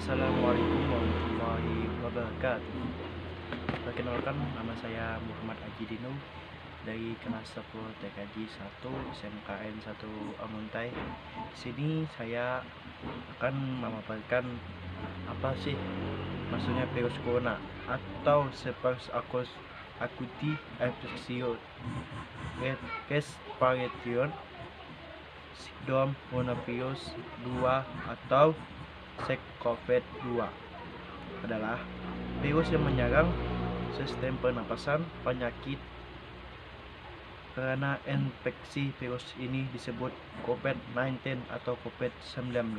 Assalamualaikum warahmatullahi wabarakatuh. Perkenalkan, nama saya Muhammad Aji Dino dari kelas 10 TKJ 1 SMKN 1 Amuntai. Di sini saya akan memaparkan apa sih maksudnya virus corona atau Herpes Akuti Infection Respiration Syndrome Coronavirus 2 atau SARS-CoV-2 adalah virus yang menyerang sistem pernapasan penyakit. Karena infeksi virus ini disebut COVID-19 atau COVID-19.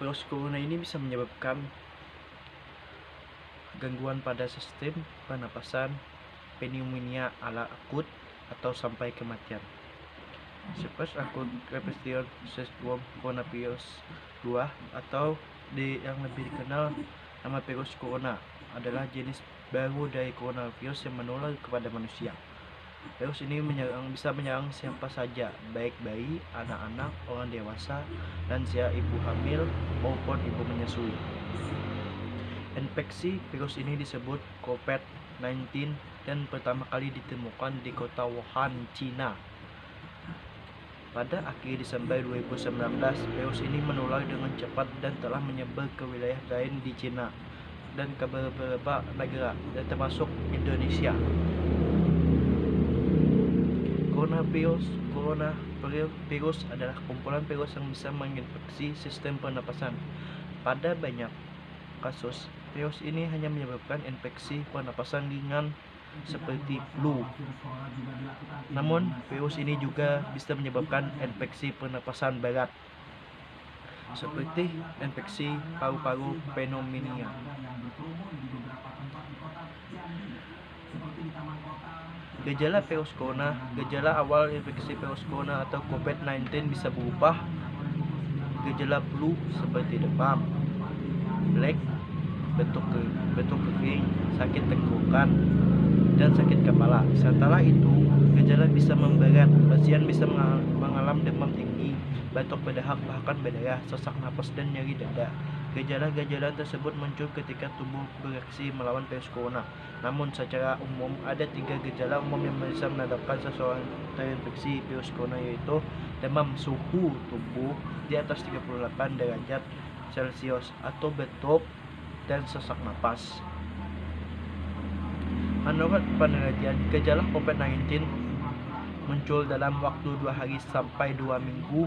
Virus corona ini bisa menyebabkan gangguan pada sistem pernapasan, pneumonia ala akut, atau sampai kematian. Herpes Akut Respiration Syndrome Coronavirus 2 atau yang lebih dikenal nama virus corona adalah jenis baru dari coronavirus yang menular kepada manusia. Virus ini bisa menyerang siapa saja, baik bayi, anak-anak, orang dewasa, lansia, ibu hamil, maupun ibu menyusui. Infeksi virus ini disebut COVID-19 dan pertama kali ditemukan di kota Wuhan, Cina. Pada akhir Desember 2019, virus ini menular dengan cepat dan telah menyebar ke wilayah lain di Cina dan ke beberapa negara, dan termasuk Indonesia. Coronavirus adalah kumpulan virus yang bisa menginfeksi sistem pernapasan. Pada banyak kasus, virus ini hanya menyebabkan infeksi pernapasan ringan seperti flu. Namun, virus ini juga bisa menyebabkan infeksi pernapasan berat seperti infeksi paru-paru pneumonia. Gejala virus corona. Gejala awal infeksi virus corona atau COVID-19 bisa berupa gejala flu seperti demam, pilek, batuk kering, sakit tenggorokan, dan sakit kepala. Setelah itu, gejala bisa memberat. Pasien bisa mengalami demam tinggi, batuk berdahak, bahkan berdarah, sesak napas, dan nyeri dada. Gejala-gejala tersebut muncul ketika tubuh bereaksi melawan virus corona. Namun, secara umum ada 3 gejala umum yang bisa menandakan seseorang terinfeksi virus corona, yaitu demam, suhu tubuh di atas 38 derajat Celcius atau batuk, dan sesak napas. Menurut penelitian, gejala COVID-19 muncul dalam waktu 2 hari sampai 2 minggu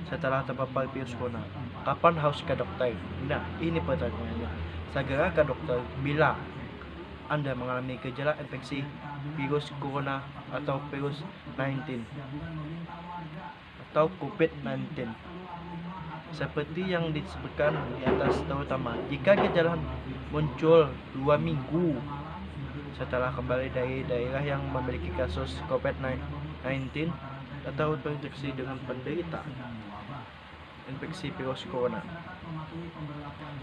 setelah terpapar virus corona. Kapan harus ke dokter? Nah, ini pertanyaannya. Segera ke dokter bila Anda mengalami gejala infeksi virus corona atau virus 19 atau COVID-19. Seperti yang disebutkan di atas, terutama jika gejala muncul 2 minggu setelah kembali dari daerah yang memiliki kasus COVID-19 atau terinfeksi dengan penderita infeksi virus corona.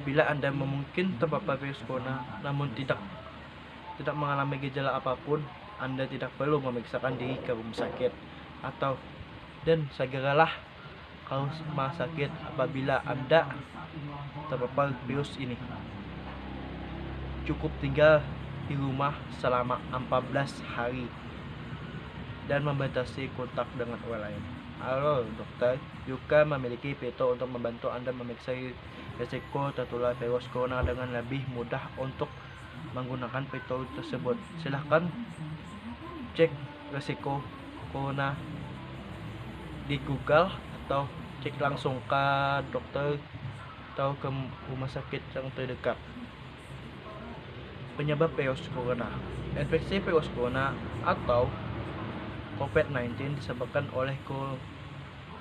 Bila Anda mungkin terpapar virus corona namun tidak mengalami gejala apapun, Anda tidak perlu memeriksakan diri ke rumah sakit dan segeralah ke rumah sakit apabila Anda terpapar virus ini. Cukup tinggal di rumah selama 14 hari dan membatasi kontak dengan orang lain. Halo, dokter juga memiliki fitur untuk membantu Anda memeriksa risiko tertular virus corona dengan lebih mudah. Untuk menggunakan fitur tersebut, silahkan cek risiko corona di Google atau cek langsung ke dokter atau ke rumah sakit yang terdekat. Penyebab virus corona. Infeksi virus corona atau COVID-19 disebabkan oleh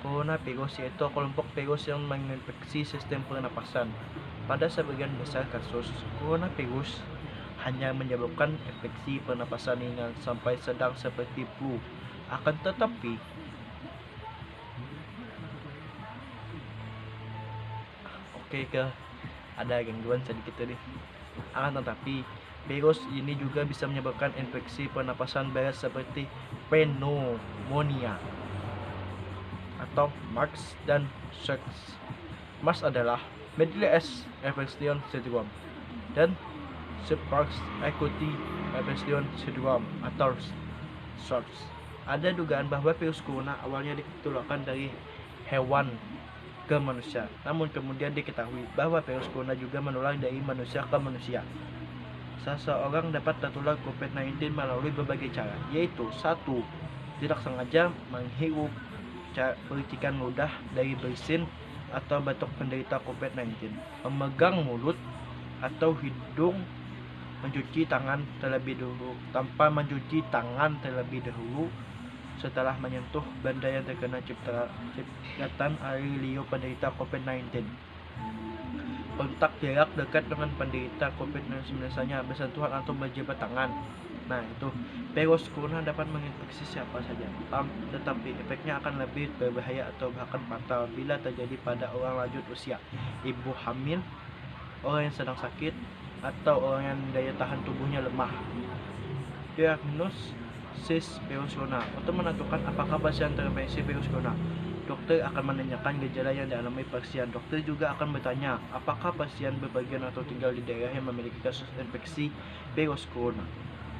coronavirus, yaitu kelompok virus yang menginfeksi sistem pernapasan. Pada sebagian besar kasus, coronavirus hanya menyebabkan infeksi pernapasan ringan sampai sedang seperti flu. Akan tetapi, ada gangguan sedikit tadi. Virus ini juga bisa menyebabkan infeksi pernapasan berat seperti pneumonia atau MERS dan SARS. MERS adalah Middle infection syndrome, dan Sparks equity infection syndrome atau SARS. Ada dugaan bahwa virus corona awalnya ditularkan dari hewan ke manusia, namun kemudian diketahui bahwa virus corona juga menular dari manusia ke manusia. Seseorang dapat tertular COVID-19 melalui berbagai cara, yaitu 1. Tidak sengaja menghirup percikan ludah dari bersin atau batuk penderita COVID-19, memegang mulut atau hidung, mencuci tangan terlebih dahulu tanpa mencuci tangan terlebih dahulu setelah menyentuh benda yang terkena ciptaan air liur penderita COVID-19. Kontak jarak dekat dengan penderita COVID-19 misalnya bersentuhan atau berjabat tangan. Nah, itu virus corona dapat menginfeksi siapa saja, tetapi efeknya akan lebih berbahaya atau bahkan fatal bila terjadi pada orang lanjut usia, ibu hamil, orang yang sedang sakit, atau orang yang daya tahan tubuhnya lemah. Diagnosis virus corona. Untuk menentukan apakah pasien terinfeksi virus corona, dokter akan menanyakan gejala yang dialami pasien. Dokter juga akan bertanya apakah pasien berpergian atau tinggal di daerah yang memiliki kasus infeksi virus corona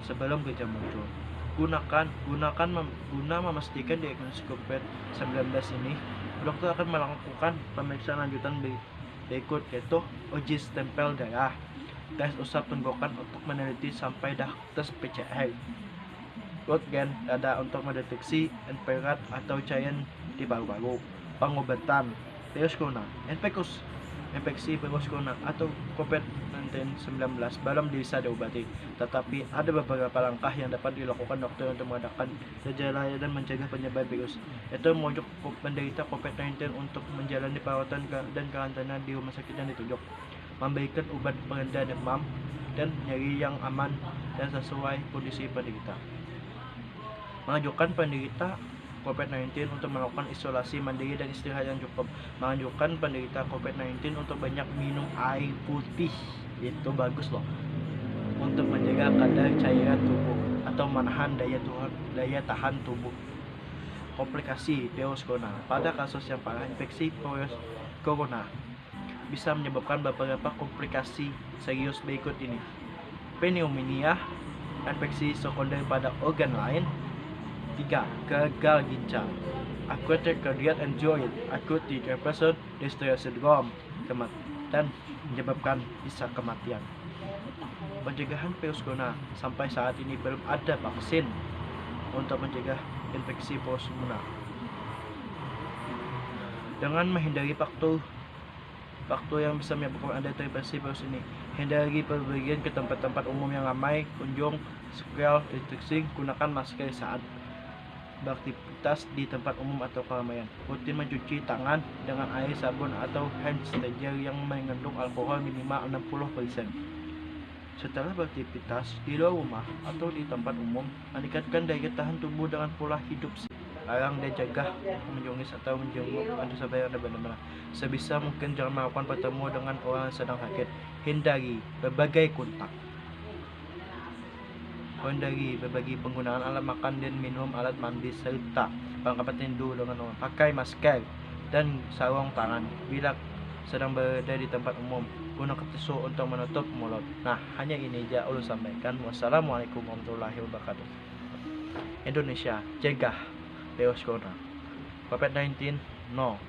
sebelum gejala muncul. Guna memastikan diagnosis COVID-19 ini, dokter akan melakukan pemeriksaan lanjutan berikut, yaitu uji stempel darah, tes usap tenggorokan untuk meneliti sampai tes PCR, röntgen dada untuk mendeteksi infrared atau cairan di paru-paru. Pengobatan virus corona. Infeksi virus corona atau COVID-19 belum bisa diobati, tetapi ada beberapa langkah yang dapat dilakukan dokter untuk mengenakan gejala dan mencegah penyebaran virus, yaitu merujuk penderita COVID-19 untuk menjalani perawatan dan karantina di rumah sakit yang ditunjuk, memberikan obat pereda demam dan nyeri yang aman dan sesuai kondisi penderita, mengajukan penderita COVID-19 untuk melakukan isolasi mandiri dan istirahat yang cukup, mengajukan penderita COVID-19 untuk banyak minum air putih, itu bagus loh, untuk menjaga kadar cairan tubuh atau menahan daya tahan tubuh. Komplikasi virus corona. Pada kasus yang parah, infeksi virus corona bisa menyebabkan beberapa komplikasi serius berikut ini: pneumonia, infeksi sekunder pada organ lain. 3. Gagal ginjal, acute cardiac injury, acute depressive distress syndrome, dan menyebabkan bisa kematian. Pencegahan virus corona. Sampai saat ini belum ada vaksin untuk mencegah infeksi virus corona. Dengan menghindari faktor yang bisa menyebabkan Anda terinfeksi virus ini, hindari perpergian ke tempat-tempat umum yang ramai, kunjung, square, distancing, gunakan masker saat beraktivitas di tempat umum atau keramaian. Rutin mencuci tangan dengan air, sabun atau hand sanitizer yang mengandung alkohol minimal 60%. Setelah beraktivitas di luar rumah atau di tempat umum, meningkatkan daya tahan tubuh dengan pola hidup sehat. Larang dan cegah menjungkis atau menjenguk atau sampai Anda benar-benar. Sebisa mungkin jangan melakukan pertemuan dengan orang yang sedang sakit. Hindari berbagai kontak. Hindari berbagi penggunaan alat makan dan minum, alat mandi, serta perlengkapan tidur dengan orang. Pakai masker dan sarung tangan bila sedang berada di tempat umum. Gunakan tisu untuk menutup mulut. Nah, hanya ini aja ulun sampaikan. Wassalamualaikum warahmatullahi wabarakatuh. Indonesia, cegah virus corona. COVID-19, no.